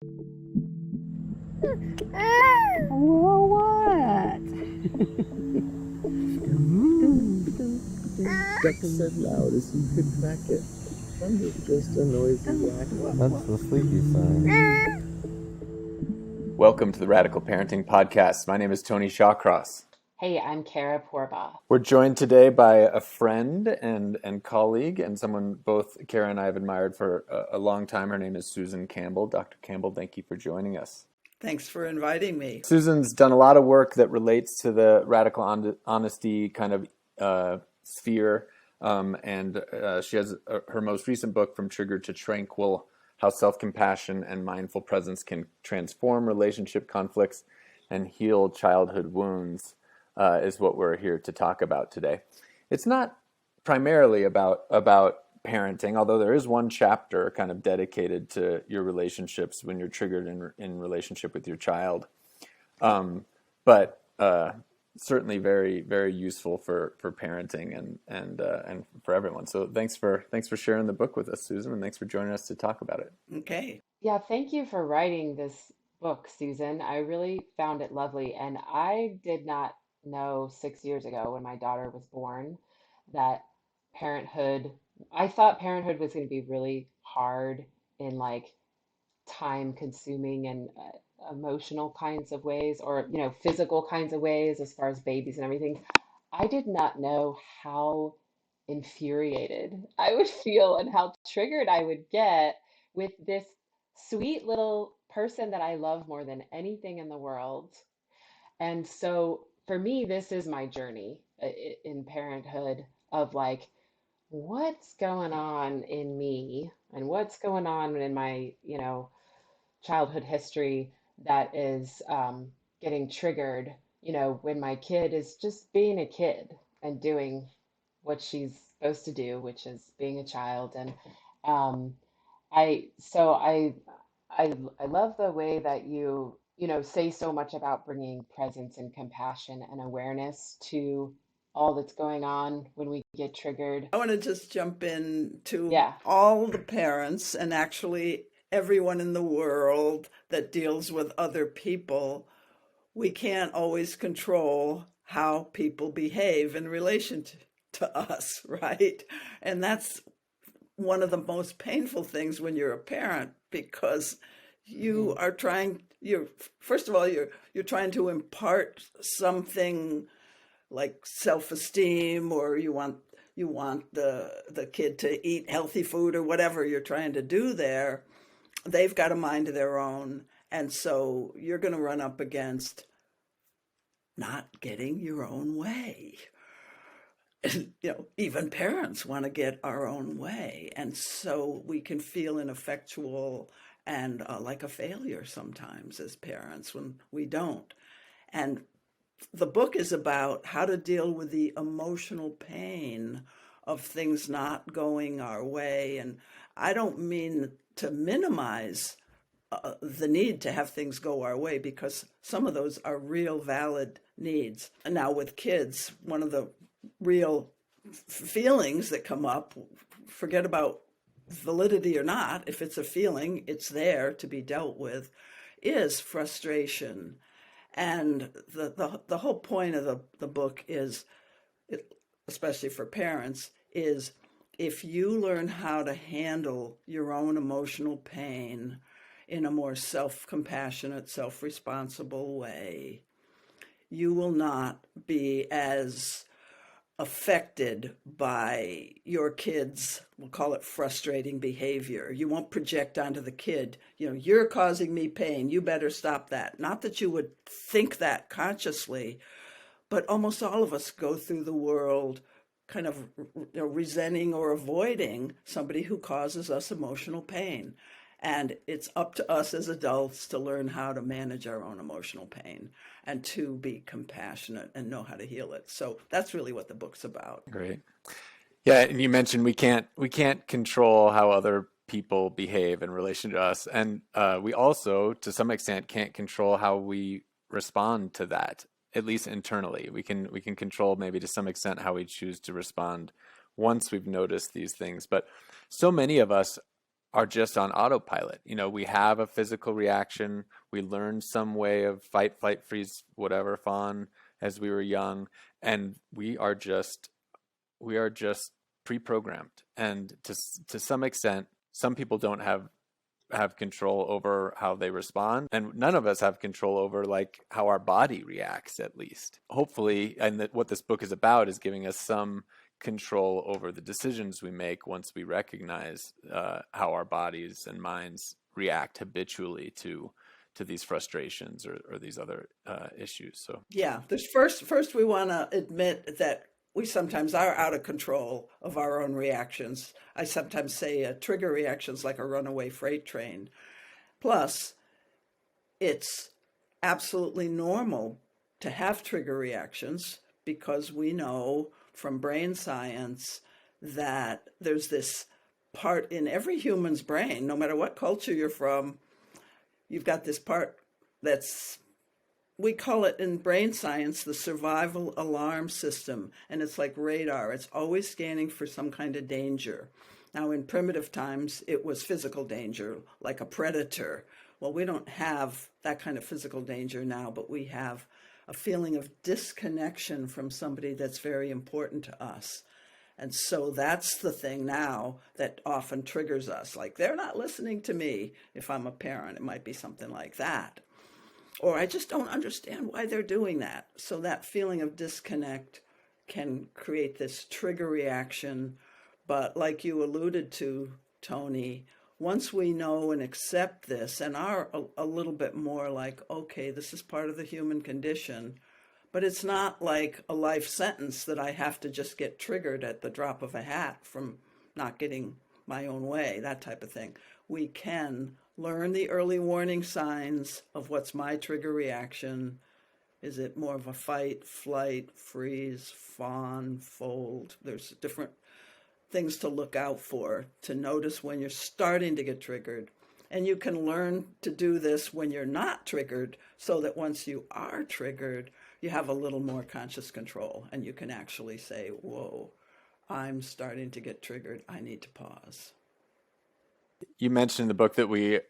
Well, what? That's as loud as you could crack it. Thunder's just a noisy whack. That's the sleepy sign. Welcome to the Radical Parenting Podcast. My name is Tony Shawcross. Hey, I'm Kara Porba. We're joined today by a friend and colleague and someone both Kara and I have admired for a long time. Her name is Susan Campbell. Dr. Campbell, thank you for joining us. Thanks for inviting me. Susan's done a lot of work that relates to the radical honesty kind of sphere. And she has her most recent book, From Trigger to Tranquil, How Self-Compassion and Mindful Presence Can Transform Relationship Conflicts and Heal Childhood Wounds, is what we're here to talk about today. It's not primarily about parenting, although there is one chapter kind of dedicated to your relationships when you're triggered in relationship with your child. But certainly very, very useful for parenting and for everyone. So thanks for sharing the book with us, Susan, and thanks for joining us to talk about it. Okay. Yeah, thank you for writing this book, Susan. I really found it lovely. And I did not know 6 years ago when my daughter was born that I thought parenthood was going to be really hard in like time consuming and emotional kinds of ways or, physical kinds of ways as far as babies and everything. I did not know how infuriated I would feel and how triggered I would get with this sweet little person that I love more than anything in the world. And so for me, this is my journey in parenthood of like, what's going on in me and what's going on in my, childhood history that is getting triggered, when my kid is just being a kid and doing what she's supposed to do, which is being a child. And um, I love the way that you say so much about bringing presence and compassion and awareness to all that's going on when we get triggered. I want to just jump in to Yeah. all the parents and actually everyone in the world that deals with other people. We can't always control how people behave in relation to us, right? And that's one of the most painful things when you're a parent, because you are first of all, you're trying to impart something like self-esteem, or you want the kid to eat healthy food or whatever you're trying to do there. They've got a mind of their own, and so you're going to run up against not getting your own way. And, even parents want to get our own way, and so we can feel ineffectual and like a failure sometimes as parents when we don't. And the book is about how to deal with the emotional pain of things not going our way. And I don't mean to minimize the need to have things go our way, because some of those are real valid needs. And now with kids, one of the real feelings that come up, forget about validity or not, if it's a feeling, it's there to be dealt with, is frustration. And the whole point of the book is, especially for parents, is if you learn how to handle your own emotional pain in a more self-compassionate, self-responsible way, you will not be as affected by your kid's, we'll call it frustrating behavior. You won't project onto the kid, you're causing me pain, you better stop that. Not that you would think that consciously, but almost all of us go through the world kind of resenting or avoiding somebody who causes us emotional pain. And it's up to us as adults to learn how to manage our own emotional pain and to be compassionate and know how to heal it. So that's really what the book's about. Great. Yeah, and you mentioned we can't control how other people behave in relation to us, and we also, to some extent, can't control how we respond to that. At least internally, we can control maybe to some extent how we choose to respond once we've noticed these things. But so many of us are just on autopilot. We have a physical reaction. We learned some way of fight, flight, freeze, whatever, fawn as we were young, and we are just pre-programmed. And to some extent, some people don't have control over how they respond, and none of us have control over like how our body reacts, at least hopefully. And that what this book is about is giving us some control over the decisions we make once we recognize how our bodies and minds react habitually to these frustrations or these other issues. So Yeah, there's first we want to admit that we sometimes are out of control of our own reactions. I sometimes say trigger reactions like a runaway freight train. Plus, it's absolutely normal to have trigger reactions because we know from brain science that there's this part in every human's brain, no matter what culture you're from, you've got this part that's, we call it in brain science the survival alarm system, and it's like radar. It's always scanning for some kind of danger. Now, in primitive times, it was physical danger, like a predator. Well, we don't have that kind of physical danger now, but we have a feeling of disconnection from somebody that's very important to us. And so that's the thing now that often triggers us. Like, they're not listening to me. If I'm a parent, it might be something like that. Or I just don't understand why they're doing that. So that feeling of disconnect can create this trigger reaction. But like you alluded to, Tony, once we know and accept this and are a little bit more like, okay, this is part of the human condition, but it's not like a life sentence that I have to just get triggered at the drop of a hat from not getting my own way, that type of thing. We can learn the early warning signs of what's my trigger reaction. Is it more of a fight, flight, freeze, fawn, fold? There's different things to look out for, to notice when you're starting to get triggered. And you can learn to do this when you're not triggered, so that once you are triggered, you have a little more conscious control and you can actually say, whoa, I'm starting to get triggered. I need to pause. you mentioned in the book that we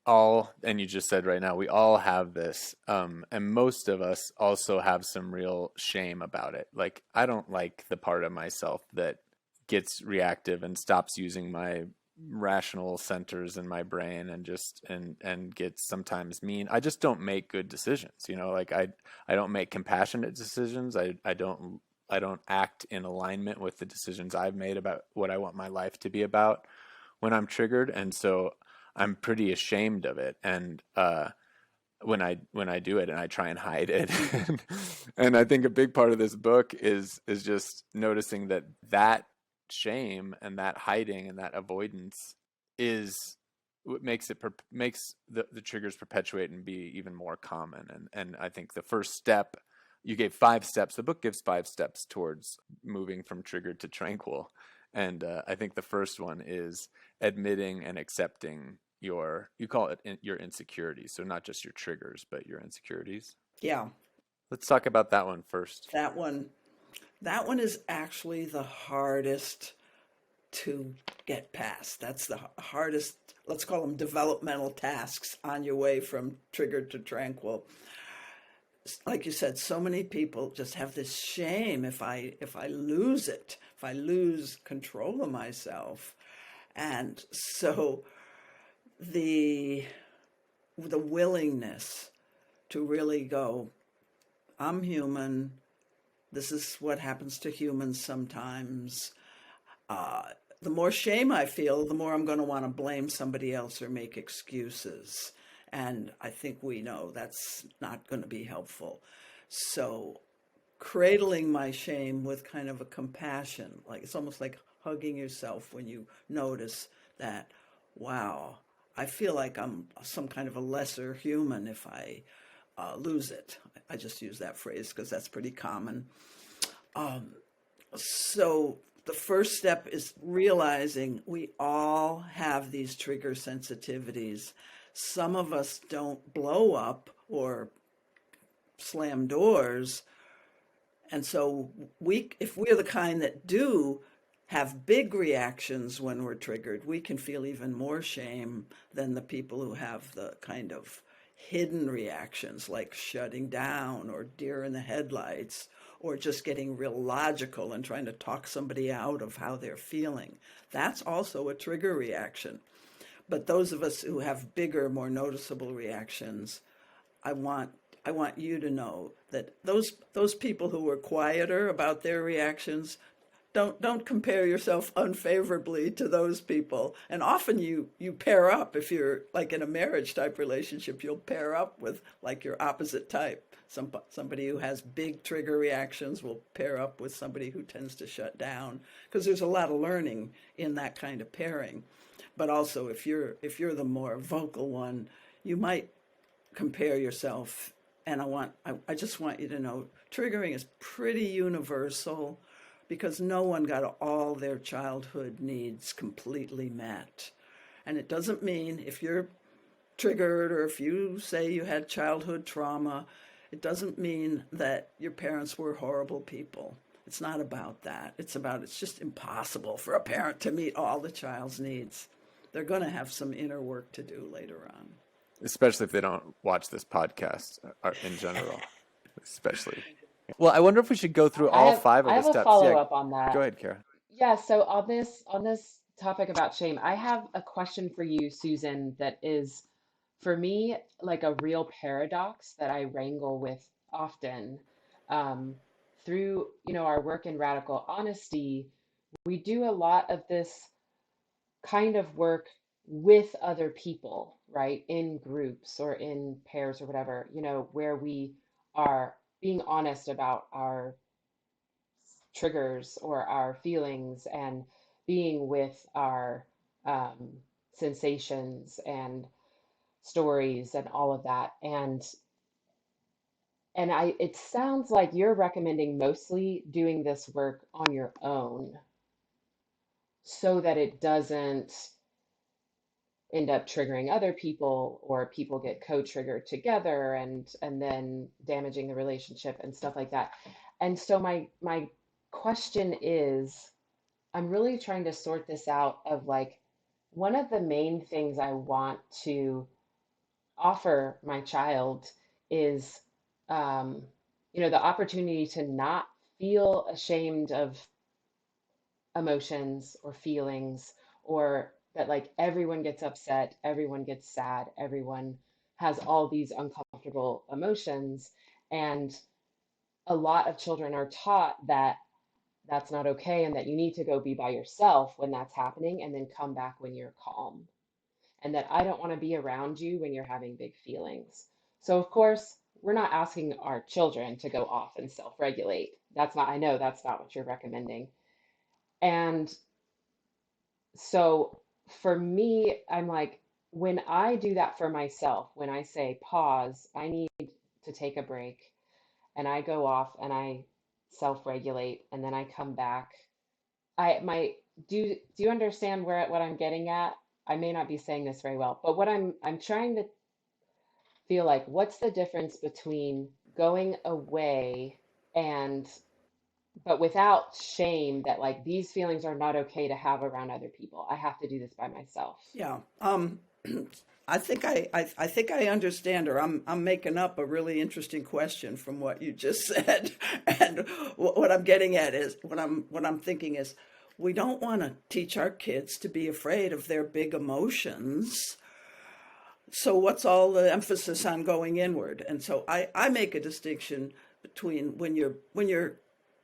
all, and you just said right now, we all have this, and most of us also have some real shame about it. Like, I don't like the part of myself that gets reactive and stops using my rational centers in my brain and just and gets sometimes mean. I just don't make good decisions. Like I don't make compassionate decisions. I don't act in alignment with the decisions I've made about what I want my life to be about when I'm triggered. And so I'm pretty ashamed of it. And when I do it, and I try and hide it. And I think a big part of this book is just noticing that shame and that hiding and that avoidance is what makes the triggers perpetuate and be even more common. And I think the first step, you gave 5 steps. The book gives 5 steps towards moving from triggered to tranquil. And I think the first one is admitting and accepting you call it your insecurities. So not just your triggers, but your insecurities. Yeah. Let's talk about that one first. That one is actually the hardest to get past. That's the hardest, let's call them developmental tasks on your way from triggered to tranquil. Like you said, so many people just have this shame if I lose it, if I lose control of myself. And so the willingness to really go, I'm human. This is what happens to humans sometimes. The more shame I feel, the more I'm going to want to blame somebody else or make excuses. And I think we know that's not going to be helpful. So cradling my shame with kind of a compassion, like it's almost like hugging yourself when you notice that, wow, I feel like I'm some kind of a lesser human if I lose it. I just use that phrase because that's pretty common. So the first step is realizing we all have these trigger sensitivities. Some of us don't blow up or slam doors. And so if we're the kind that do, have big reactions when we're triggered, we can feel even more shame than the people who have the kind of hidden reactions like shutting down or deer in the headlights or just getting real logical and trying to talk somebody out of how they're feeling. That's also a trigger reaction. But those of us who have bigger, more noticeable reactions, I want you to know that those people who are quieter about their reactions, don't compare yourself unfavorably to those people. And often you pair up. If you're like in a marriage type relationship, you'll pair up with like your opposite type. Somebody who has big trigger reactions will pair up with somebody who tends to shut down, because there's a lot of learning in that kind of pairing. But also, if you're the more vocal one, you might compare yourself. And I just want you to know, triggering is pretty universal, because no one got all their childhood needs completely met. And it doesn't mean if you're triggered or if you say you had childhood trauma, it doesn't mean that your parents were horrible people. It's not about that. It's just impossible for a parent to meet all the child's needs. They're going to have some inner work to do later on. Especially if they don't watch this podcast in general, especially. Well, I wonder if we should go through all five of I the have a steps. follow-up on that. Go ahead, Kara. Yeah, so on this topic about shame, I have a question for you, Susan, that is for me like a real paradox that I wrangle with often. Through, our work in radical honesty, we do a lot of this kind of work with other people, right? In groups or in pairs or whatever, where we are being honest about our triggers or our feelings and being with our um, sensations and stories and all of that. And it sounds like you're recommending mostly doing this work on your own so that it doesn't end up triggering other people, or people get co-triggered together and then damaging the relationship and stuff like that. And so my question is, I'm really trying to sort this out of like, one of the main things I want to offer my child is um, the opportunity to not feel ashamed of emotions or feelings, or that like everyone gets upset, everyone gets sad, everyone has all these uncomfortable emotions. And a lot of children are taught that that's not okay and that you need to go be by yourself when that's happening and then come back when you're calm. And that I don't want to be around you when you're having big feelings. So, of course, we're not asking our children to go off and self regulate. I know that's not what you're recommending. And so for me, I'm like, when I do that for myself, when I say pause, I need to take a break, and I go off and I self-regulate and then I come back. I might do you understand what I'm getting at? I may not be saying this very well, but what I'm trying to feel like, what's the difference between going away and but without shame that like these feelings are not okay to have around other people. I have to do this by myself. Yeah. I think I think I understand her. I'm making up a really interesting question from what you just said, and what I'm getting at is what I'm thinking is, we don't want to teach our kids to be afraid of their big emotions. So what's all the emphasis on going inward? And so I make a distinction between when you're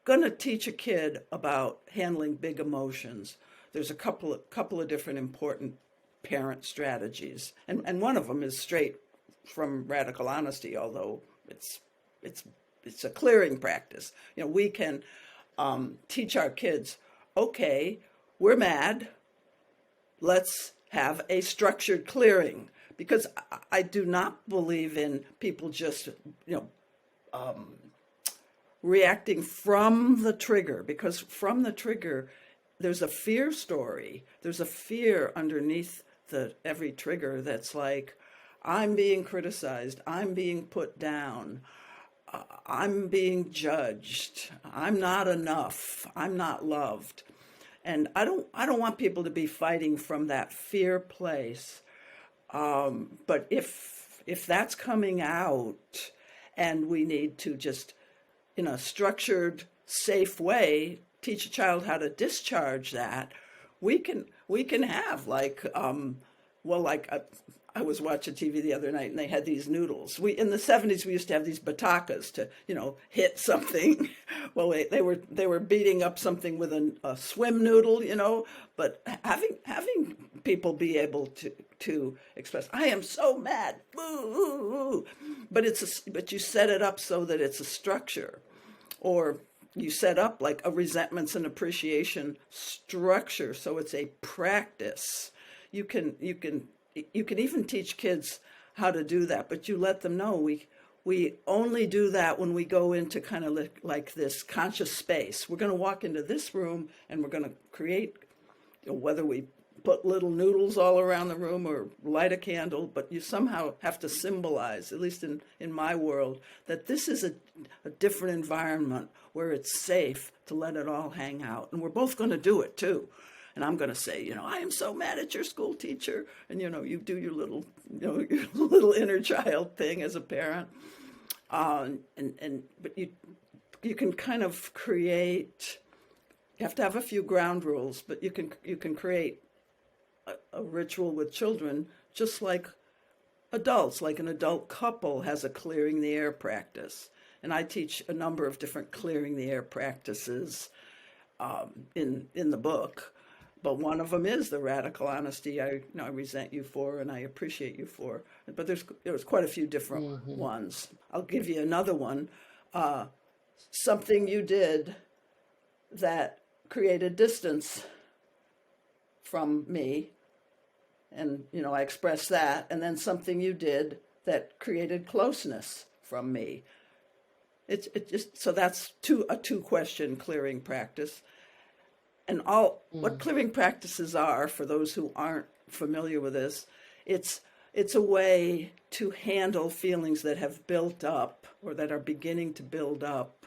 going to teach a kid about handling big emotions. There's a couple of different important parent strategies, and one of them is straight from radical honesty, although it's a clearing practice. We can teach our kids, okay, we're mad, let's have a structured clearing, because I do not believe in people just reacting from the trigger, because from the trigger there's a fear story, there's a fear underneath every trigger that's like, I'm being criticized, I'm being put down, I'm being judged, I'm not enough, I'm not loved. And I don't want people to be fighting from that fear place. But if that's coming out, and we need to just, in a structured, safe way, teach a child how to discharge that, we can have like, well, like I was watching TV the other night, and they had these noodles. We in the '70s we used to have these batakas to, hit something. Well, they were beating up something with a swim noodle, But having people be able to express, I am so mad, boo, but you set it up so that it's a structure, or you set up like a resentments and appreciation structure, so it's a practice. You can even teach kids how to do that, but you let them know we only do that when we go into kind of like this conscious space. We're going to walk into this room, and we're going to create, whether we put little noodles all around the room or light a candle, but you somehow have to symbolize, at least in my world, that this is a different environment where it's safe to let it all hang out. And we're both going to do it too. And I'm going to say, I am so mad at your school teacher. And, you do your little, your little inner child thing as a parent. But you can kind of create, you have to have a few ground rules, but you can create a ritual with children, just like adults, like an adult couple has a clearing the air practice. And I teach a number of different clearing the air practices in the book. But one of them is the radical honesty I resent you for and I appreciate you for. But there's quite a few different ones. I'll give you another one. Something you did that created distance from me, and I expressed that, and then something you did that created closeness from me. It's just, so that's a two-question clearing practice. And what clearing practices are, for those who aren't familiar with this, it's a way to handle feelings that have built up or that are beginning to build up.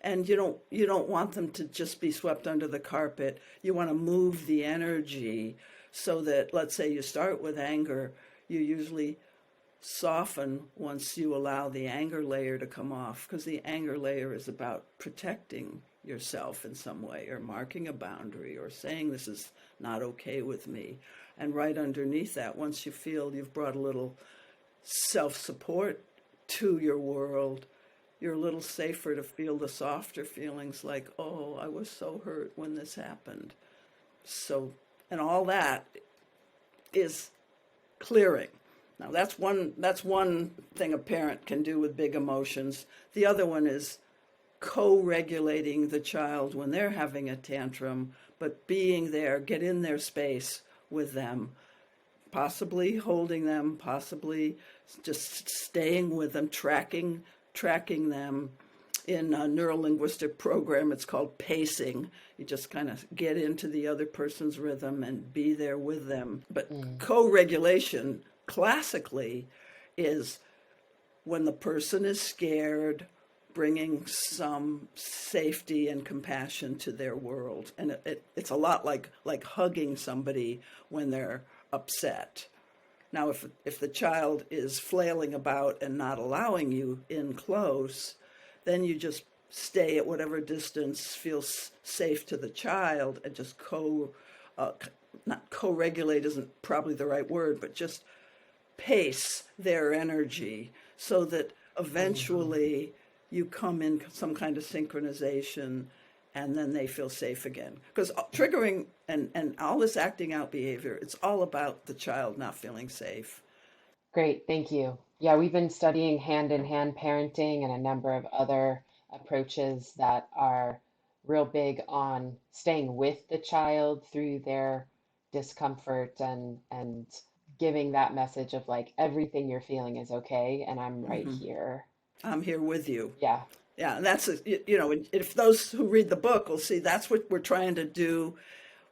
And you don't want them to just be swept under the carpet. You want to move the energy so that, let's say you start with anger, you usually soften once you allow the anger layer to come off, because the anger layer is about protecting yourself in some way, or marking a boundary, or saying this is not okay with me. And right underneath that, once you feel you've brought a little self-support to your world, you're a little safer to feel the softer feelings like, oh, I was so hurt when this happened. So, and all that is clearing. Now that's one thing a parent can do with big emotions. The other one is co-regulating the child when they're having a tantrum, but being there, get in their space with them, possibly holding them, possibly just staying with them, tracking them. In a neuro-linguistic program, it's called pacing. You just kind of get into the other person's rhythm and be there with them. But co-regulation, classically, is when the person is scared, bringing some safety and compassion to their world. And it's a lot like hugging somebody when they're upset. Now, if the child is flailing about and not allowing you in close, then you just stay at whatever distance feels safe to the child, and just not co-regulate isn't probably the right word, but just pace their energy so that eventually you come in some kind of synchronization, and then they feel safe again. Because triggering and all this acting out behavior, it's all about the child not feeling safe. Great, thank you. Yeah, we've been studying hand-in-hand parenting and a number of other approaches that are real big on staying with the child through their discomfort and giving that message of like, everything you're feeling is okay, and I'm right here. I'm here with you. Yeah. Yeah, and that's, if those who read the book will see, that's what we're trying to do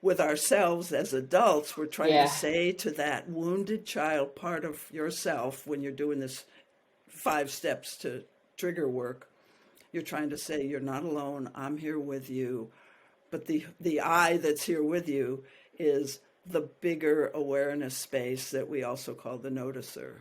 with ourselves as adults. We're trying to say to that wounded child part of yourself, when you're doing this 5 steps to trigger work, you're trying to say, you're not alone. I'm here with you. but the I that's here with you is the bigger awareness space that we also call the noticer.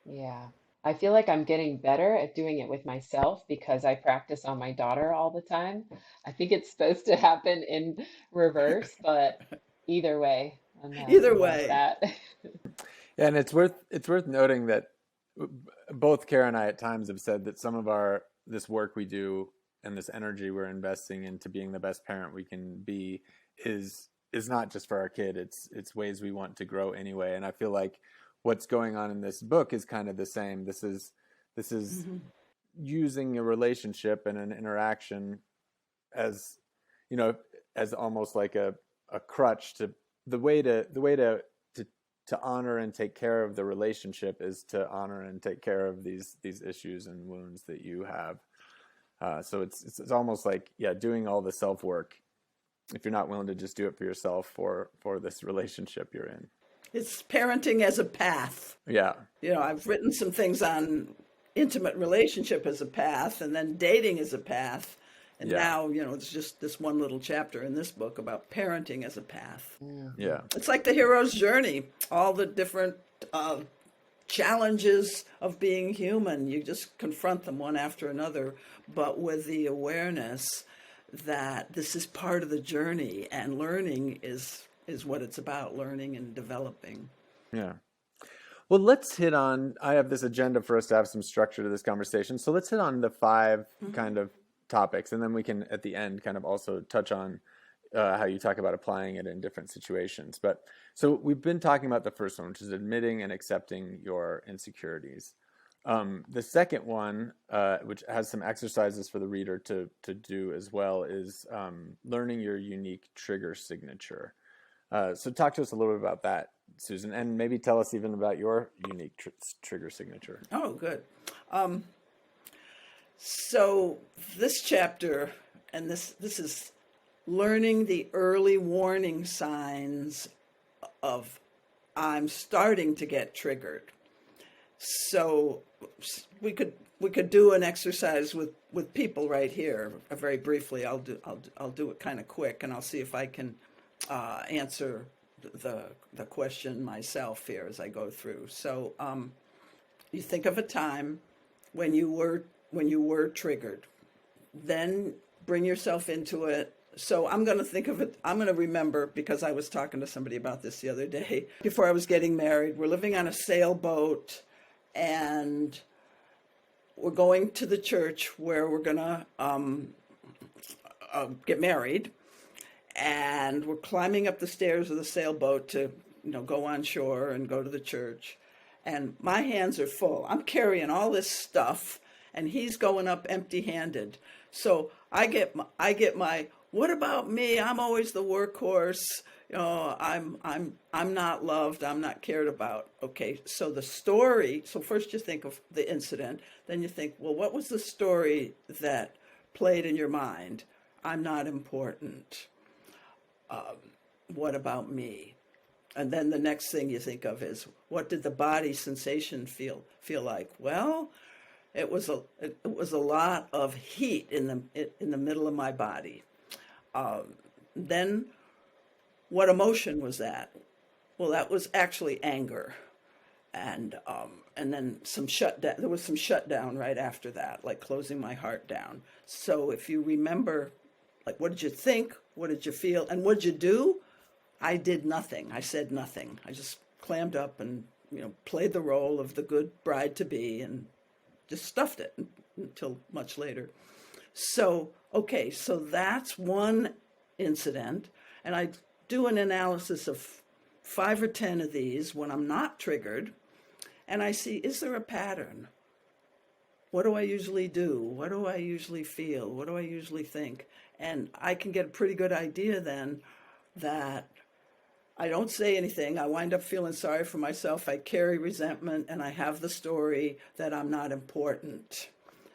Yeah. I feel like I'm getting better at doing it with myself because I practice on my daughter all the time. I think it's supposed to happen in reverse, but either way, I Either love way. that. Yeah, and it's worth noting that both Kara and I at times have said that some of our this work we do and this energy we're investing into being the best parent we can be is not just for our kid. It's ways we want to grow anyway. And I feel like what's going on in this book is kind of the same. This is using a relationship and an interaction as as almost like a crutch to the way to honor and take care of the relationship is to honor and take care of these issues and wounds that you have. So it's almost like, yeah, doing all the self work if you're not willing to just do it for yourself for this relationship you're in. It's parenting as a path. Yeah. I've written some things on intimate relationship as a path, and then dating as a path. And now, it's just this one little chapter in this book about parenting as a path. Yeah. It's like the hero's journey, all the different challenges of being human. You just confront them one after another, but with the awareness that this is part of the journey, and learning is what it's about, learning and developing. Yeah. Well, let's hit on, I have this agenda for us to have some structure to this conversation. So let's hit on the 5 kind of topics, and then we can at the end kind of also touch on how you talk about applying it in different situations. But so we've been talking about the first one, which is admitting and accepting your insecurities. The second one, which has some exercises for the reader to do as well, is learning your unique trigger signature. So talk to us a little bit about that, Susan, and maybe tell us even about your unique trigger signature. Oh, good. So this chapter, and this is learning the early warning signs of I'm starting to get triggered. So we could do an exercise with people right here very briefly. I'll do it kind of quick, and I'll see if I can answer the question myself here as I go through. So you think of a time when you were triggered, then bring yourself into it. So I'm going to think of it, I'm going to remember, because I was talking to somebody about this the other day. Before I was getting married, we're living on a sailboat, and we're going to the church where we're going to get married. And we're climbing up the stairs of the sailboat to, go on shore and go to the church. And my hands are full. I'm carrying all this stuff, and he's going up empty-handed. So I get my what about me? I'm always the workhorse. I'm not loved. I'm not cared about. Okay, so the story. So first you think of the incident, then you think, well, what was the story that played in your mind? I'm not important. What about me? And then the next thing you think of is, what did the body sensation feel like? Well, it was a lot of heat in the middle of my body. Then what emotion was that? Well, that was actually anger. And then some shutdown. There was some shutdown right after that, like closing my heart down. So if you remember, like, what did you think? What did you feel? And what did you do? I did nothing. I said nothing. I just clammed up and, played the role of the good bride to be and just stuffed it until much later. So, okay, so that's one incident. And I do an analysis of 5 or 10 of these when I'm not triggered. And I see, is there a pattern? What do I usually do? What do I usually feel? What do I usually think? And I can get a pretty good idea then that I don't say anything. I wind up feeling sorry for myself. I carry resentment, and I have the story that I'm not important.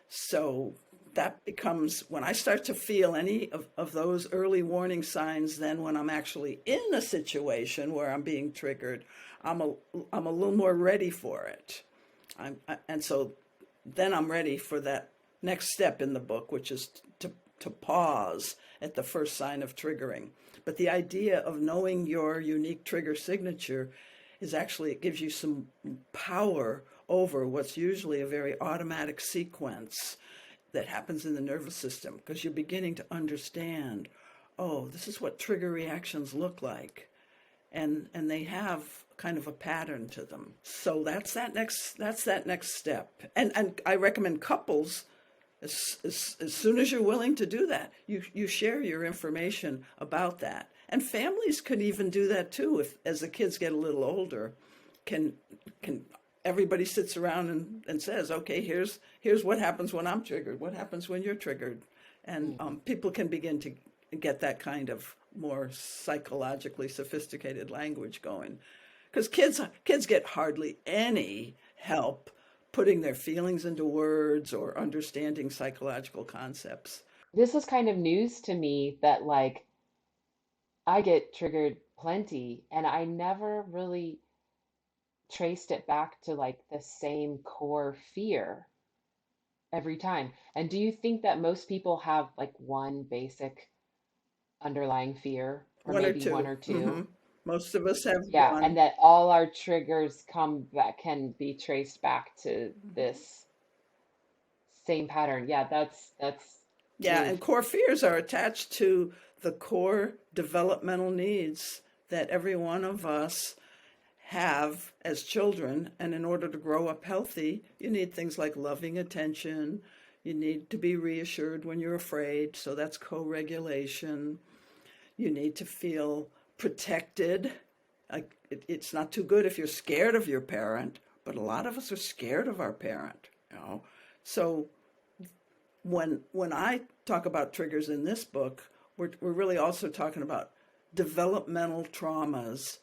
So that becomes, when I start to feel any of those early warning signs, then when I'm actually in a situation where I'm being triggered, I'm a little more ready for it. And so then I'm ready for that next step in the book, which is to to pause at the first sign of triggering. But the idea of knowing your unique trigger signature is actually, it gives you some power over what's usually a very automatic sequence that happens in the nervous system, because you're beginning to understand, oh, this is what trigger reactions look like. And they have kind of a pattern to them. So that's that next step. And I recommend couples, as soon as you're willing to do that, you share your information about that. And families can even do that too. If as the kids get a little older, can everybody sits around and says, okay, here's what happens when I'm triggered. What happens when you're triggered? And people can begin to get that kind of more psychologically sophisticated language going. Because kids get hardly any help putting their feelings into words or understanding psychological concepts. This is kind of news to me that like I get triggered plenty and I never really traced it back to like the same core fear every time. And do you think that most people have like one basic underlying fear or One or maybe two. one or two? Most of us have Yeah, and one. that all our triggers come that can be traced back to this same pattern. Yeah, that's Yeah, oof. and core fears are attached to the core developmental needs that every one of us have as children. And in order to grow up healthy, you need things like loving attention. You need to be reassured when you're afraid. So that's co-regulation. You need to feel protected. Like it's not too good if you're scared of your parent, but a lot of us are scared of our parent, you know. So when I talk about triggers in this book, we're really also talking about developmental traumas,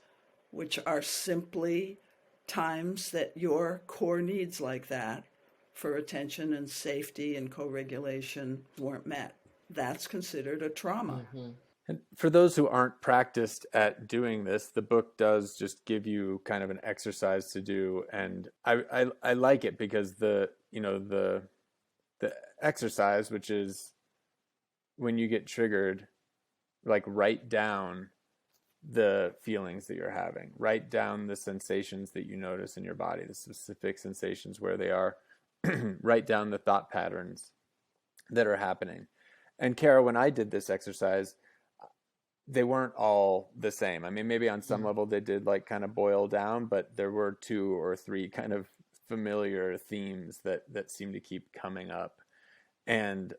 which are simply times that your core needs like that for attention and safety and co-regulation weren't met. That's considered a trauma. Hmm. And for those who aren't practiced at doing this, the book does just give you kind of an exercise to do, and I like it because the exercise, which is when you get triggered, like write down the feelings that you're having, write down the sensations that you notice in your body, the specific sensations where they are, write down the thought patterns that are happening. And Kara, when I did this exercise, they weren't all the same. I mean, maybe on some level they did like kind of boil down, but there were two or three kind of familiar themes that seem to keep coming up. And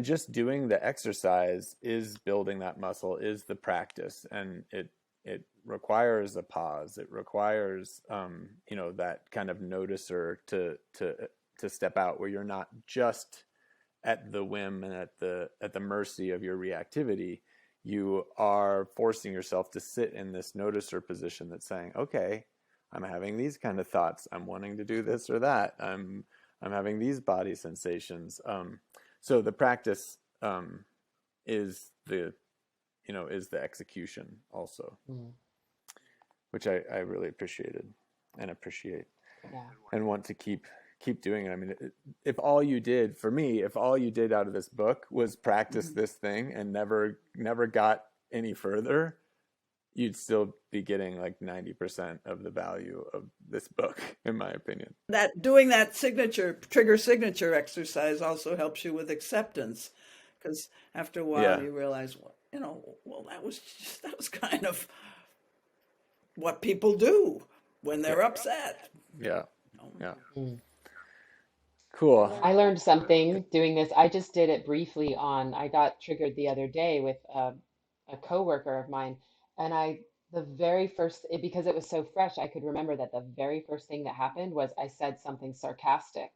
just doing the exercise is building that muscle, is the practice, and it requires a pause. It requires that kind of noticer to step out, where you're not just at the whim and at the mercy of your reactivity. You are forcing yourself to sit in this noticer position that's saying, okay, I'm having these kind of thoughts. I'm wanting to do this or that. I'm having these body sensations. So the practice is the execution also, which I really appreciated and appreciate, Yeah. and want to keep doing it. I mean, if all you did out of this book was practice this thing and never got any further, you'd still be getting like 90% of the value of this book, in my opinion. That doing that trigger signature exercise also helps you with acceptance, because after a while you realize, well, that was kind of what people do when they're upset. Yeah. Cool. I learned something doing this. I just did it briefly I got triggered the other day with a coworker of mine, and the very first, because it was so fresh, I could remember that the very first thing that happened was I said something sarcastic.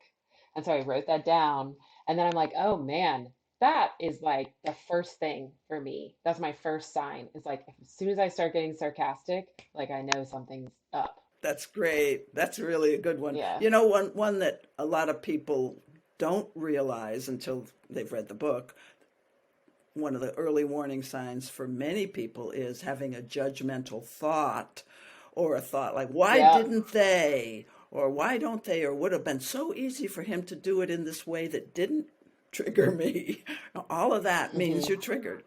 And so I wrote that down, and then I'm like, oh man, that is like the first thing for me. That's my first sign. It's like as soon as I start getting sarcastic, like I know something's up. That's great. That's really a good one. Yeah. One that a lot of people don't realize until they've read the book. One of the early warning signs for many people is having a judgmental thought, or a thought like, why didn't they? Or why don't they? Or would have been so easy for him to do it in this way that didn't trigger me. All of that means Hmm. you're triggered.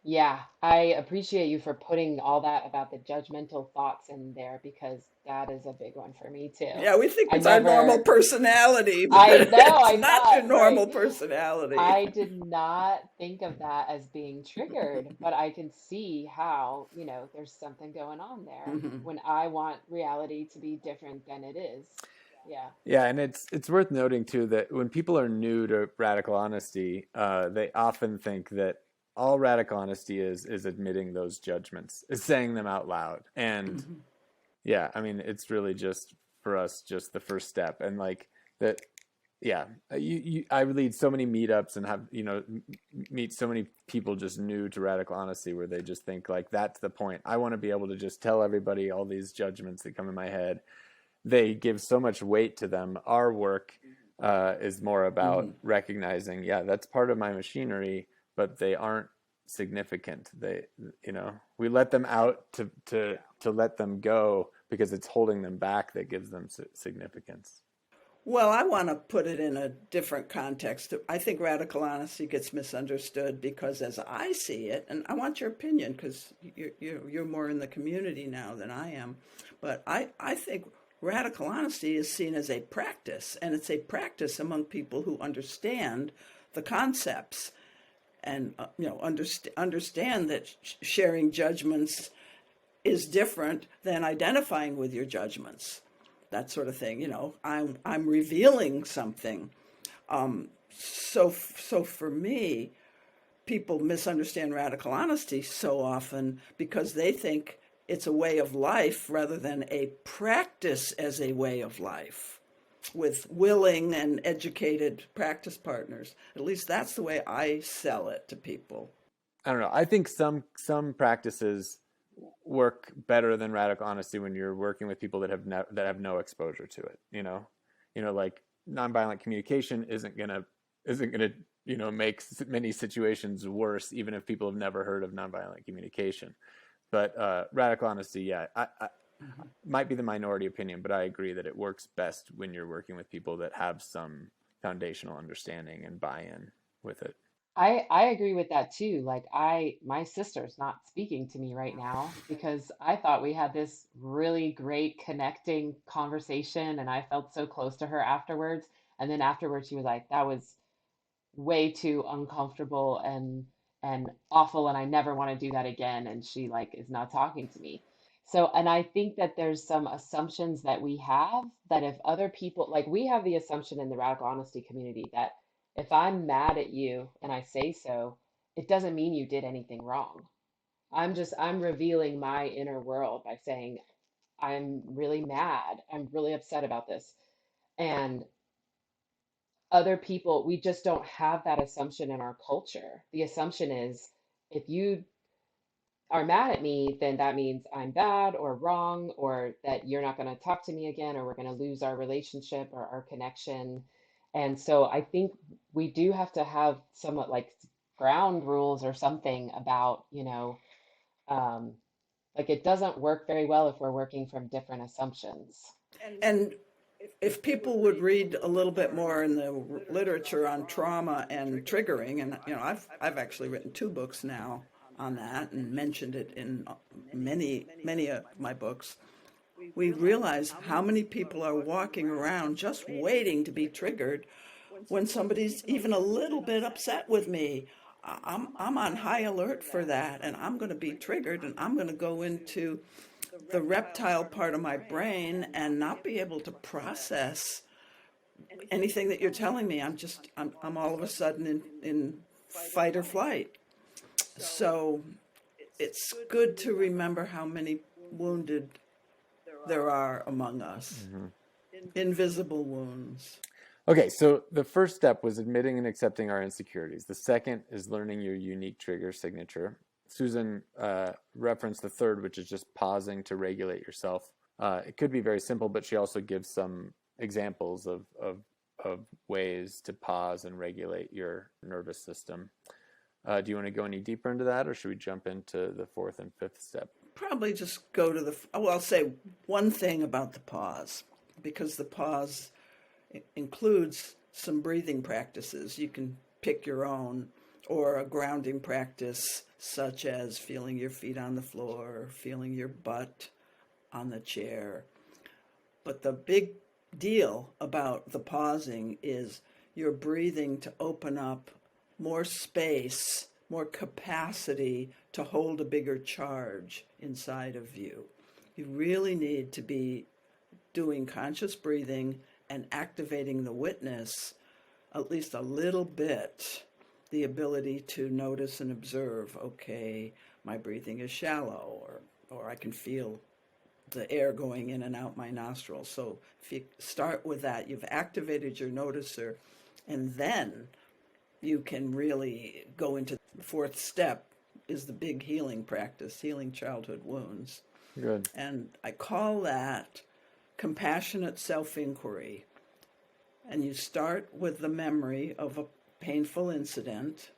Yeah, I appreciate you for putting all that about the judgmental thoughts in there because that is a big one for me too. Yeah, we think I it's our normal never, personality, but I know, it's I not your thought, right. normal personality. I did not think of that as being triggered, but I can see how, there's something going on there Mhm. when I want reality to be different than it is. Yeah. Yeah, and it's worth noting too that when people are new to radical honesty, they often think that all radical honesty is admitting those judgments, is saying them out loud. And Mhm. yeah, I mean, it's really just for us just the first step. And like that, yeah, I lead so many meetups and have meet so many people just new to radical honesty where they just think like that's the point. I want to be able to just tell everybody all these judgments that come in my head. They give so much weight to them. Our work is more about Mhm. recognizing, yeah, that's part of my machinery, but they aren't significant. We let them out to let them go because it's holding them back that gives them significance. Well, I want to put it in a different context. I think radical honesty gets misunderstood because, as I see it, and I want your opinion because you're more in the community now than I am, but I think radical honesty is seen as a practice, and it's a practice among people who understand the concepts and understand that sharing judgments is different than identifying with your judgments, that sort of thing. I'm revealing something. So for me, people misunderstand radical honesty so often because they think it's a way of life rather than a practice as a way of life with willing and educated practice partners. At least that's the way I sell it to people. I don't know. I think some practices work better than radical honesty when you're working with people that have no exposure to it. Like nonviolent communication isn't gonna make many situations worse, even if people have never heard of nonviolent communication. But radical honesty, yeah, I might be the minority opinion, but I agree that it works best when you're working with people that have some foundational understanding and buy-in with it. I agree with that too. Like my sister's not speaking to me right now because I thought we had this really great connecting conversation and I felt so close to her afterwards. And then afterwards she was like, that was way too uncomfortable and awful and I never want to do that again. And she like is not talking to me. So, and I think that there's some assumptions that we have that if other people, like we have the assumption in the radical honesty community that if I'm mad at you and I say so, it doesn't mean you did anything wrong. I'm revealing my inner world by saying, I'm really mad. I'm really upset about this. And other people, we just don't have that assumption in our culture. The assumption is if you are mad at me, then that means I'm bad or wrong, or that you're not going to talk to me again, or we're going to lose our relationship or our connection. And so I think we do have to have somewhat like ground rules or something about, um, like it doesn't work very well if we're working from different assumptions. And if people would read a little bit more in the literature on trauma and triggering, and I've actually written 2 books now on that and mentioned it in many of my books, we realize how many people are walking around just waiting to be triggered when somebody's even a little bit upset with me. I'm on high alert for that, and I'm going to be triggered, and I'm going to go into the reptile part of my brain and not be able to process anything that you're telling me. I'm all of a sudden in fight or flight. So it's good to remember how many wounded there are among us, Mm-hmm. invisible wounds. Okay, so the first step was admitting and accepting our insecurities. The second is learning your unique trigger signature. Susan referenced the third, which is just pausing to regulate yourself. It could be very simple, but she also gives some examples of ways to pause and regulate your nervous system. Do you want to go any deeper into that, or should we jump into the fourth and fifth step? Probably just go to I'll say one thing about the pause, because the pause includes some breathing practices. You can pick your own, or a grounding practice such as feeling your feet on the floor, feeling your butt on the chair. But the big deal about the pausing is you're breathing to open up more space, more capacity to hold a bigger charge inside of you. You really need to be doing conscious breathing and activating the witness at least a little bit, the ability to notice and observe, okay, my breathing is shallow, or I can feel the air going in and out my nostrils. So if you start with that, you've activated your noticer, and then you can really go into the fourth step is the big healing practice, healing childhood wounds. Good. And I call that compassionate self-inquiry. And you start with the memory of a painful incident.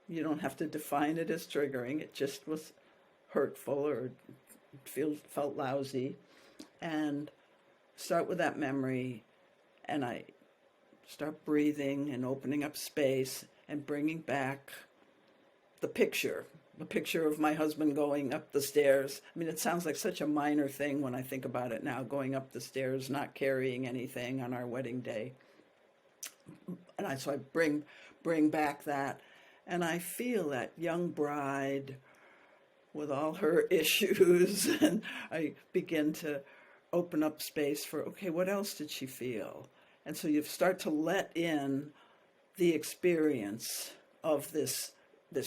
You don't have to define it as triggering. It just was hurtful or felt lousy. And start with that memory. And I start breathing and opening up space and bringing back the picture of my husband going up the stairs. I mean, it sounds like such a minor thing when I think about it now, going up the stairs, not carrying anything on our wedding day. And so I bring back that, and I feel that young bride with all her issues, and I begin to open up space for, okay, what else did she feel? And so you start to let in the experience of this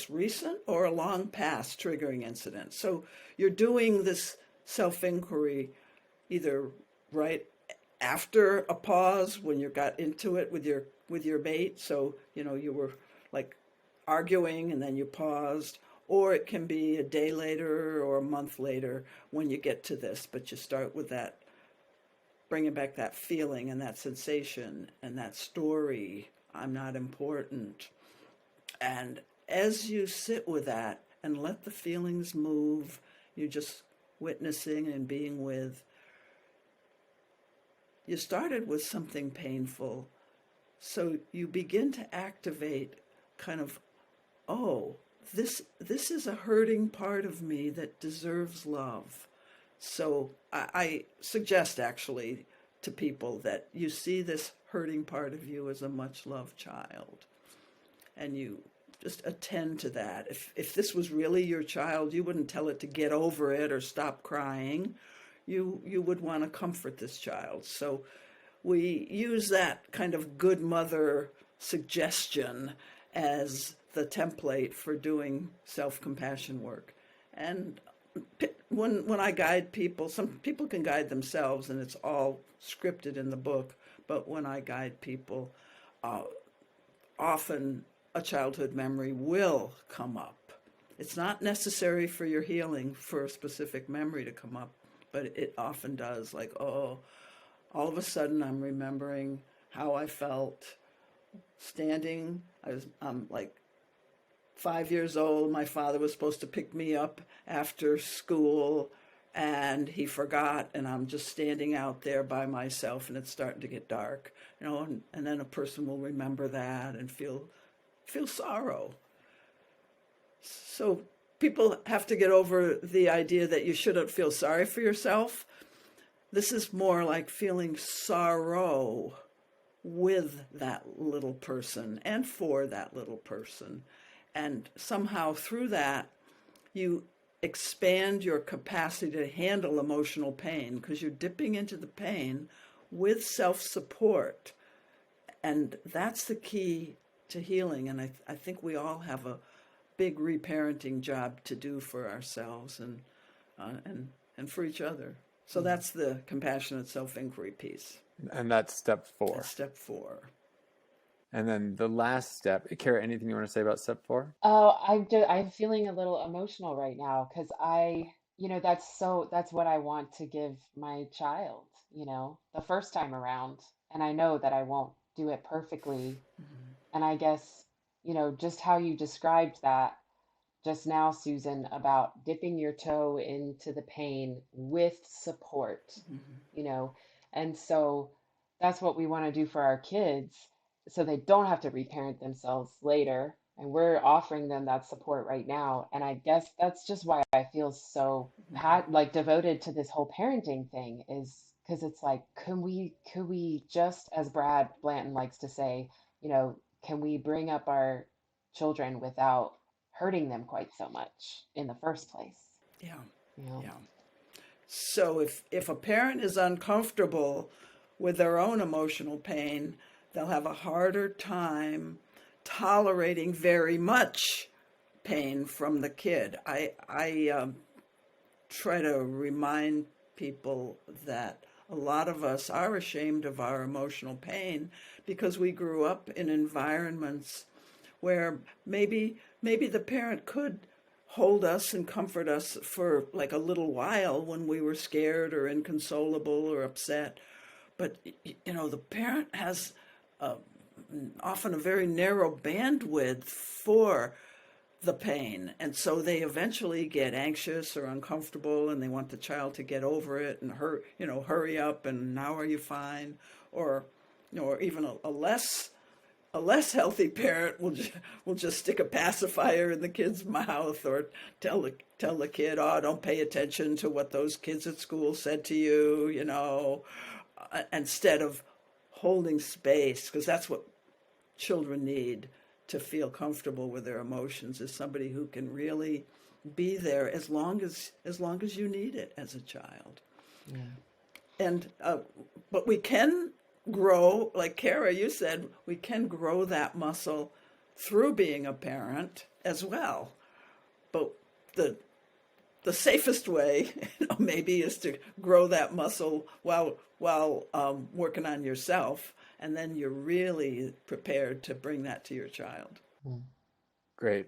recent or a long past triggering incident. So you're doing this self-inquiry either right after a pause, when you got into it with your mate. So, you were like arguing and then you paused, or it can be a day later or a month later when you get to this, but you start with that, bringing back that feeling and that sensation and that story, I'm not important. And as you sit with that and let the feelings move, you're just witnessing and being with. You started with something painful, so you begin to activate kind of, oh, this is a hurting part of me that deserves love. So I suggest actually to people that you see this hurting part of you as a much loved child, and you just attend to that. If this was really your child, you wouldn't tell it to get over it or stop crying. You would want to comfort this child. So we use that kind of good mother suggestion as the template for doing self-compassion work. And when I guide people, some people can guide themselves and it's all scripted in the book, but when I guide people, often a childhood memory will come up. It's not necessary for your healing for a specific memory to come up, but it often does. Like, oh, all of a sudden I'm remembering how I felt standing. I'm like 5 years old. My father was supposed to pick me up after school and he forgot, and I'm just standing out there by myself and it's starting to get dark, and then a person will remember that and feel sorrow. So people have to get over the idea that you shouldn't feel sorry for yourself. This is more like feeling sorrow with that little person and for that little person. And somehow through that, you expand your capacity to handle emotional pain because you're dipping into the pain with self-support. And that's the key to healing. And I think we all have a big reparenting job to do for ourselves and for each other. So that's the compassionate self-inquiry piece. And that's step 4. That's step 4. And then the last step, Kara, anything you want to say about step 4? Oh, I'm feeling a little emotional right now because that's what I want to give my child, the first time around. And I know that I won't do it perfectly. And I guess, just how you described that just now, Susan, about dipping your toe into the pain with support, and so that's what we want to do for our kids so they don't have to reparent themselves later. And we're offering them that support right now. And I guess that's just why I feel so like devoted to this whole parenting thing is because it's like, could we just, as Brad Blanton likes to say, can we bring up our children without hurting them quite so much in the first place? Yeah, You know? yeah. So if a parent is uncomfortable with their own emotional pain, they'll have a harder time tolerating very much pain from the kid. I try to remind people that a lot of us are ashamed of our emotional pain because we grew up in environments where maybe the parent could hold us and comfort us for like a little while when we were scared or inconsolable or upset. But the parent has often a very narrow bandwidth for the pain, and so they eventually get anxious or uncomfortable, and they want the child to get over it and hurry up, and now are you fine? Or or even a less healthy parent will just stick a pacifier in the kid's mouth, or tell the kid, oh, don't pay attention to what those kids at school said to you, instead of holding space, because that's what children need to feel comfortable with their emotions, is somebody who can really be there as long as you need it as a child. Yeah. And but we can grow, like Kara, you said, we can grow that muscle through being a parent as well. But the safest way, maybe, is to grow that muscle while working on yourself, and then you're really prepared to bring that to your child. Great.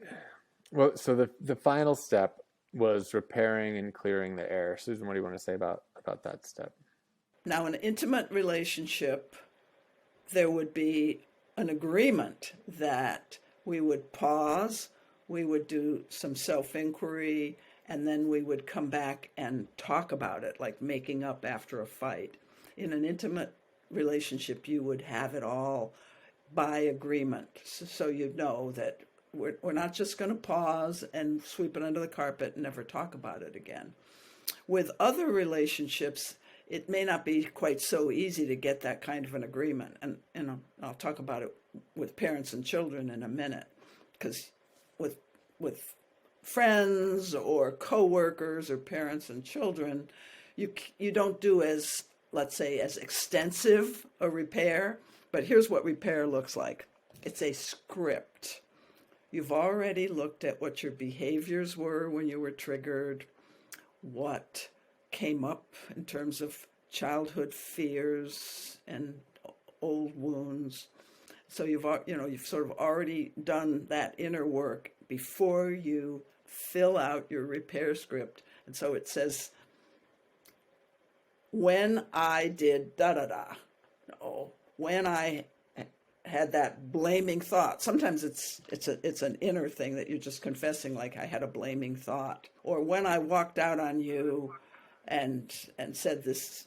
Well, so the final step was repairing and clearing the air. Susan, what do you want to say about that step? Now, in an intimate relationship, there would be an agreement that we would pause, we would do some self-inquiry, and then we would come back and talk about it, like making up after a fight. In an intimate relationship, you would have it all by agreement. So you'd know that we're not just going to pause and sweep it under the carpet and never talk about it again. With other relationships, it may not be quite so easy to get that kind of an agreement. And I'll talk about it with parents and children in a minute, because with friends or coworkers or parents and children, you don't do as, let's say, as extensive a repair. But here's what repair looks like. It's a script. You've already looked at what your behaviors were when you were triggered, what came up in terms of childhood fears and old wounds. So you've sort of already done that inner work before you fill out your repair script. And so it says, when I did da-da-da, when I had that blaming thought. Sometimes it's an inner thing that you're just confessing, like, I had a blaming thought. Or when I walked out on you and said this,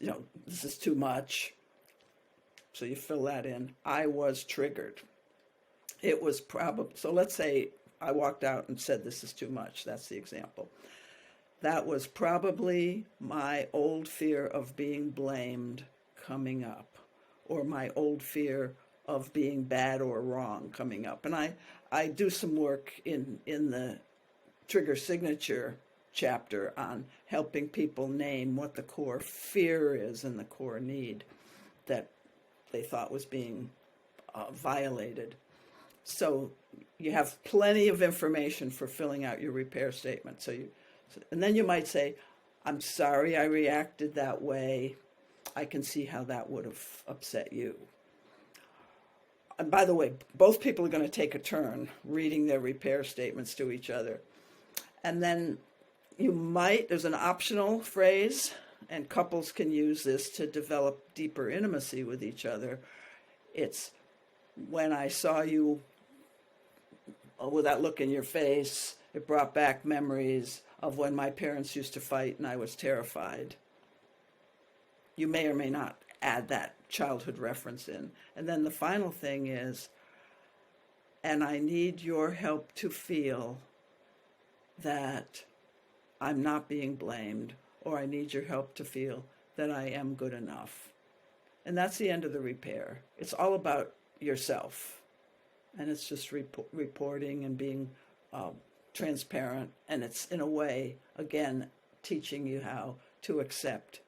this is too much. So you fill that in. I was triggered. It was probably, so let's say I walked out and said this is too much. That's the example. That was probably my old fear of being blamed coming up, or my old fear of being bad or wrong coming up. And I do some work in the trigger signature chapter on helping people name what the core fear is and the core need that they thought was being violated. So you have plenty of information for filling out your repair statement. And then you might say, I'm sorry I reacted that way. I can see how that would have upset you. And by the way, both people are going to take a turn reading their repair statements to each other. And then there's an optional phrase, and couples can use this to develop deeper intimacy with each other. It's, when I saw you with that look in your face, it brought back memories of when my parents used to fight and I was terrified. You may or may not add that childhood reference in. And then the final thing is, and I need your help to feel that I'm not being blamed, or I need your help to feel that I am good enough. And that's the end of the repair. It's all about yourself. And it's just reporting and being transparent. And it's, in a way, again, teaching you how to accept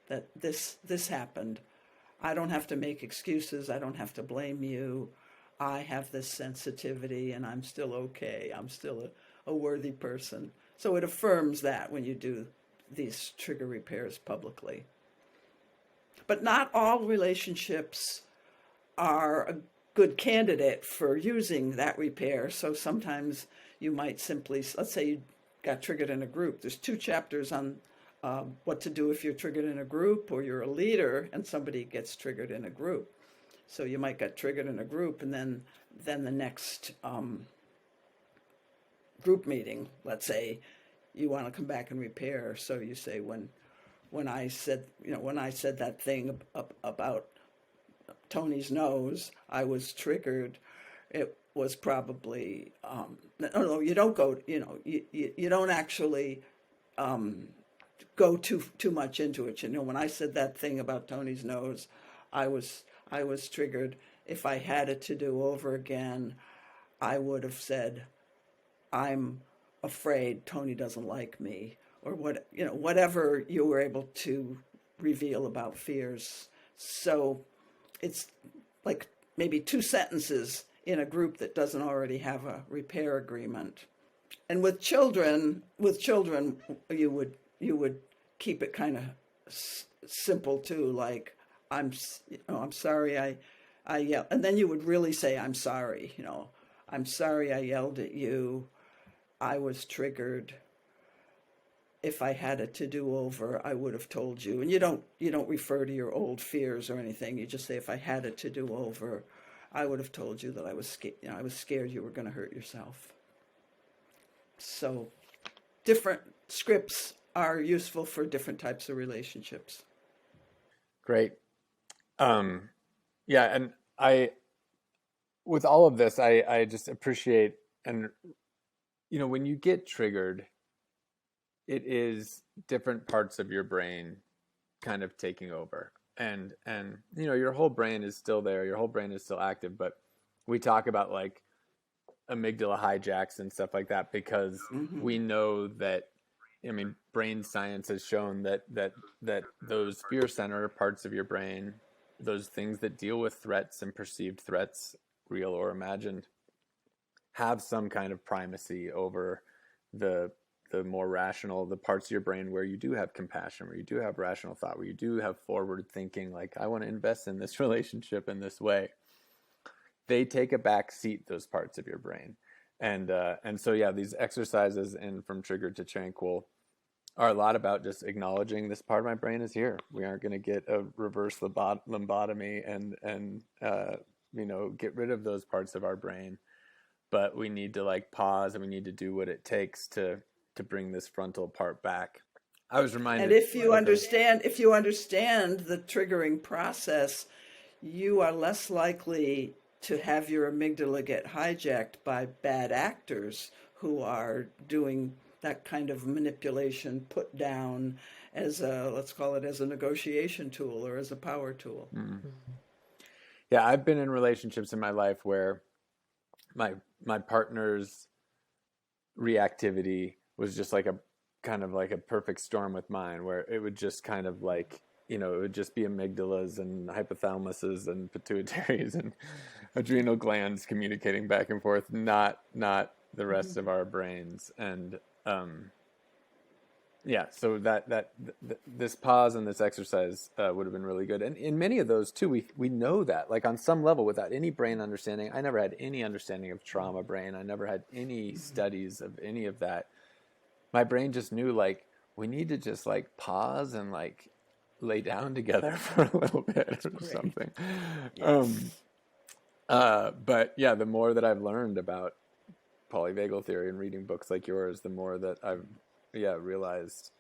that this happened. I don't have to make excuses. I don't have to blame you. I have this sensitivity and I'm still okay. I'm still a worthy person. So it affirms that when you do these trigger repairs publicly. But not all relationships are a good candidate for using that repair. So sometimes you might simply, let's say you got triggered in a group. There's 2 chapters on what to do if you're triggered in a group, or you're a leader and somebody gets triggered in a group. So you might get triggered in a group, and then the next group meeting, let's say, you want to come back and repair. So you say, when I said that thing about Tony's nose, I was triggered. It was probably no, you don't go, you don't actually go too much into it. When I said that thing about Tony's nose, I was triggered. If I had it to do over again, I would have said, I'm afraid Tony doesn't like me, or whatever you were able to reveal about fears. So it's like maybe 2 sentences in a group that doesn't already have a repair agreement. And with children, you would keep it kind of simple too, like, I'm sorry I yelled, and then you would really say, I'm sorry, I'm sorry I yelled at you. I was triggered. If I had it to do over, I would have told you. And you don't refer to your old fears or anything. You just say, if I had it to do over, I would have told you that I was scared. I was scared you were going to hurt yourself. So different scripts are useful for different types of relationships. Great. Yeah, and with all of this, I just appreciate, and when you get triggered, it is different parts of your brain kind of taking over, and your whole brain is still there, your whole brain is still active, but we talk about like amygdala hijacks and stuff like that because we know that, brain science has shown that those fear center parts of your brain, those things that deal with threats and perceived threats, real or imagined, have some kind of primacy over the more rational, the parts of your brain where you do have compassion, where you do have rational thought, where you do have forward thinking, like, I want to invest in this relationship in this way. They take a back seat, those parts of your brain. And so, yeah, these exercises in From Triggered to Tranquil are a lot about just acknowledging this part of my brain is here. We aren't going to get a reverse lobotomy and get rid of those parts of our brain. But we need to like pause, and we need to do what it takes to bring this frontal part back. I was reminded. And if you understand the triggering process, you are less likely to have your amygdala get hijacked by bad actors who are doing that kind of manipulation, put down as let's call it as a negotiation tool or as a power tool. Mm-hmm. Yeah, I've been in relationships in my life where my partner's reactivity was just like a kind of like a perfect storm with mine, where it would just kind of like, it would just be amygdalas and hypothalamuses and pituitaries and adrenal glands communicating back and forth, not the rest of our brains. And so this pause and this exercise would have been really good. And in many of those too, we know that, like on some level, without any brain understanding. I never had any understanding of trauma brain. I never had any studies of any of that. My brain just knew, like, we need to just like pause and like lay down together for a little bit or something. Yes. But yeah, the more that I've learned about polyvagal theory and reading books like yours, the more that I've realized,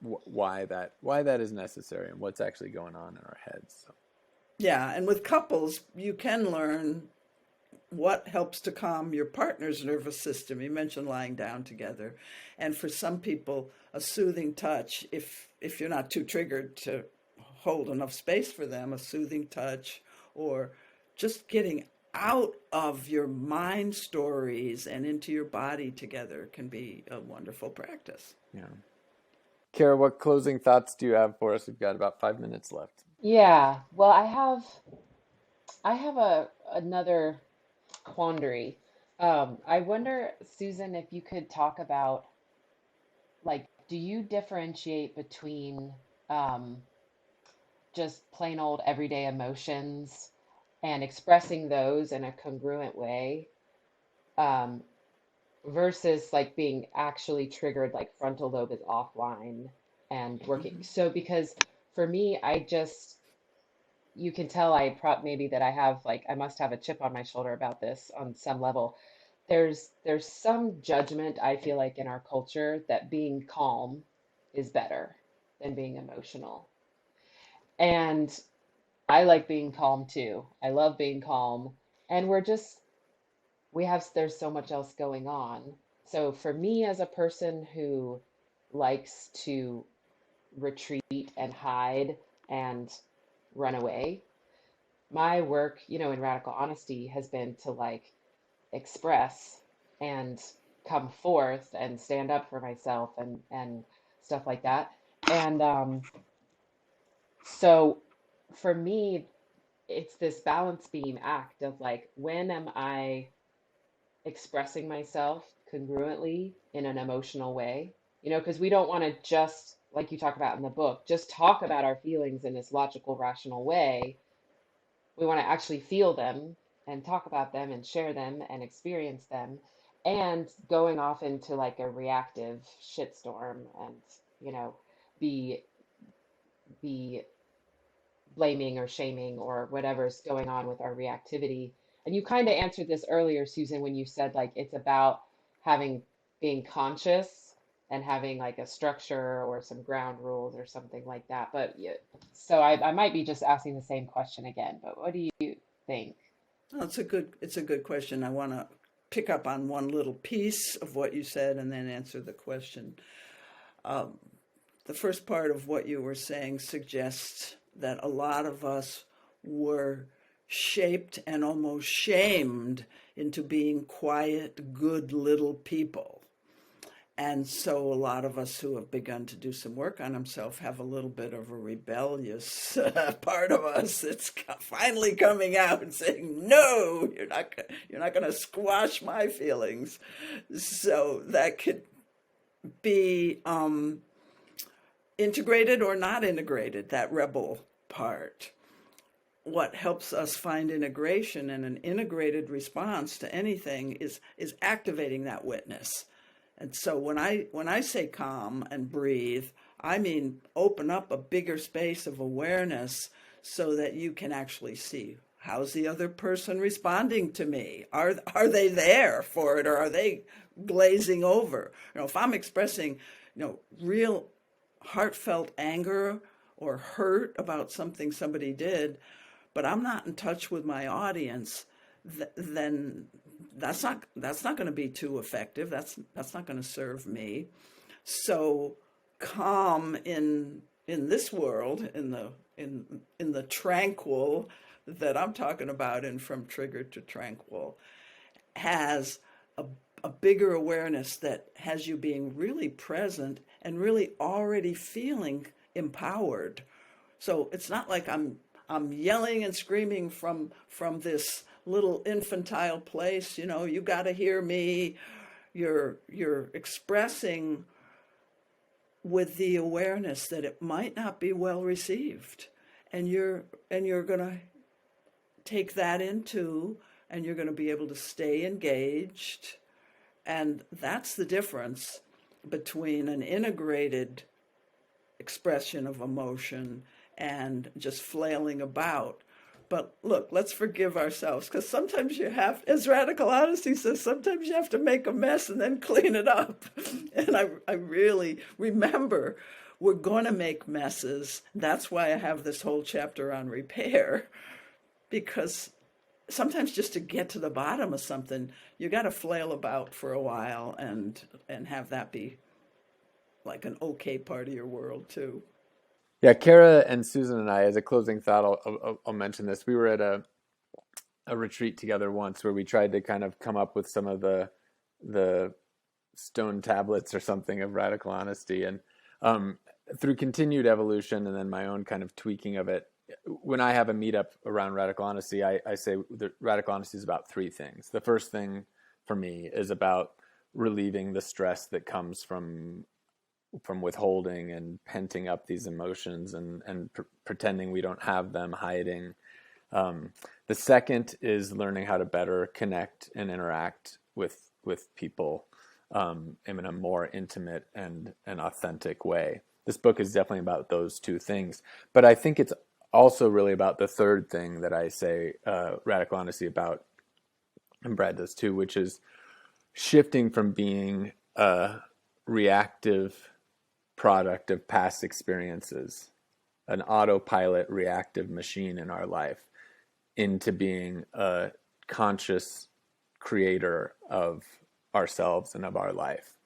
why that is necessary and what's actually going on in our heads. So. Yeah, and with couples, you can learn what helps to calm your partner's nervous system. You mentioned lying down together. And for some people, a soothing touch, if you're not too triggered to hold enough space for them, a soothing touch, or just getting out of your mind stories and into your body together can be a wonderful practice. Yeah. Kara, what closing thoughts do you have for us? We've got about 5 minutes left. Yeah, well, I have another quandary. I wonder, Susan, if you could talk about, like, do you differentiate between um, just plain old everyday emotions and expressing those in a congruent way, um, versus like being actually triggered, like frontal lobe is offline and working? Mhm. So, because for me, you can tell maybe that I have, like, I must have a chip on my shoulder about this on some level. There's some judgment, I feel like, in our culture that being calm is better than being emotional. And I like being calm too. I love being calm. And there's so much else going on. So for me, as a person who likes to retreat and hide and run away, my work, in radical honesty has been to like express and come forth and stand up for myself and stuff like that. And so for me, it's this balance beam act of like, when am I expressing myself congruently in an emotional way? Because we don't want to just, like you talk about in the book, just talk about our feelings in this logical, rational way. We want to actually feel them and talk about them and share them and experience them, and going off into like a reactive shitstorm and, you know, be be blaming or shaming or whatever's going on with our reactivity. And you kind of answered this earlier, Susan, when you said like it's about having being conscious and having like a structure or some ground rules or something like that. But yeah, so I might be just asking the same question again, but what do you think? Oh, it's a good question. I want to pick up on one little piece of what you said and then answer the question. Um, the first part of what you were saying suggests that a lot of us were shaped and almost shamed into being quiet, good little people. And so a lot of us who have begun to do some work on ourselves have a little bit of a rebellious part of us that's finally coming out and saying, "No, you're not going to squash my feelings." So that could be integrated or not integrated, that rebel part. What helps us find integration and an integrated response to anything is activating that witness. And so when I say calm and breathe, I mean open up a bigger space of awareness so that you can actually see, how's the other person responding to me? Are they there for it, or are they glazing over? If I'm expressing, real heartfelt anger or hurt about something somebody did, but I'm not in touch with my audience, then that's not going to be too effective. That's not going to serve me. So calm in this world, in the tranquil that I'm talking about in From Triggered to Tranquil, has a bigger awareness that has you being really present and really already feeling empowered. So it's not like I'm yelling and screaming from this little infantile place, you got to hear me. You're expressing with the awareness that it might not be well received, and you're going to take that into, and you're going to be able to stay engaged. And that's the difference between an integrated expression of emotion and just flailing about. But look, let's forgive ourselves, because sometimes you have, as Radical Honesty says, sometimes you have to make a mess and then clean it up. And I really remember We're going to make messes. That's why I have this whole chapter on repair, because sometimes just to get to the bottom of something, you got to flail about for a while and have that be like an okay part of your world too. Yeah, Kara and Susan and I, as a closing thought, I'll mention this. We were at a retreat together once where we tried to kind of come up with some of the stone tablets or something of radical honesty, and through continued evolution and then my own kind of tweaking of it, when I have a meetup around radical honesty, I say that radical honesty is about three things. The first thing for me is about relieving the stress that comes from withholding and penting up these emotions and pretending we don't have them, hiding. The second is learning how to better connect and interact with people in a more intimate and authentic way. This book is definitely about those two things, but I think it's also really about the third thing that I say radical honesty about, and Brad does too, which is shifting from being a reactive product of past experiences, an autopilot reactive machine in our life, into being a conscious creator of ourselves and of our life,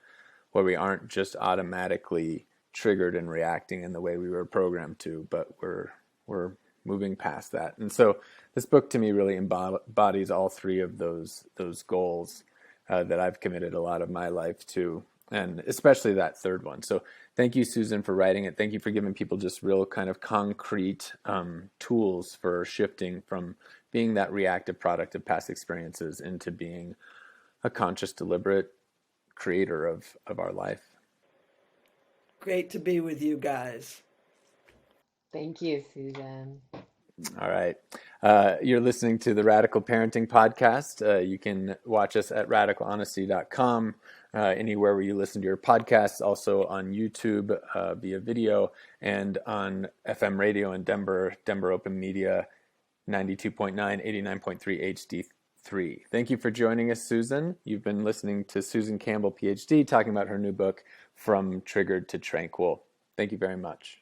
where we aren't just automatically triggered and reacting in the way we were programmed to, but we're moving past that. And so this book to me really embodies all three of those goals that I've committed a lot of my life to, and especially that third one. So thank you, Susan, for writing it. Thank you for giving people just real kind of concrete tools for shifting from being that reactive product of past experiences into being a conscious, deliberate creator of our life. Great to be with you guys. Thank you, Susan. All right. You're listening to the Radical Parenting Podcast. You can watch us at radicalhonesty.com, anywhere where you listen to your podcasts, also on YouTube via video, and on FM radio in Denver Open Media, 92.9, 89.3 HD3. Thank you for joining us, Susan. You've been listening to Susan Campbell, PhD, talking about her new book, From Triggered to Tranquil. Thank you very much.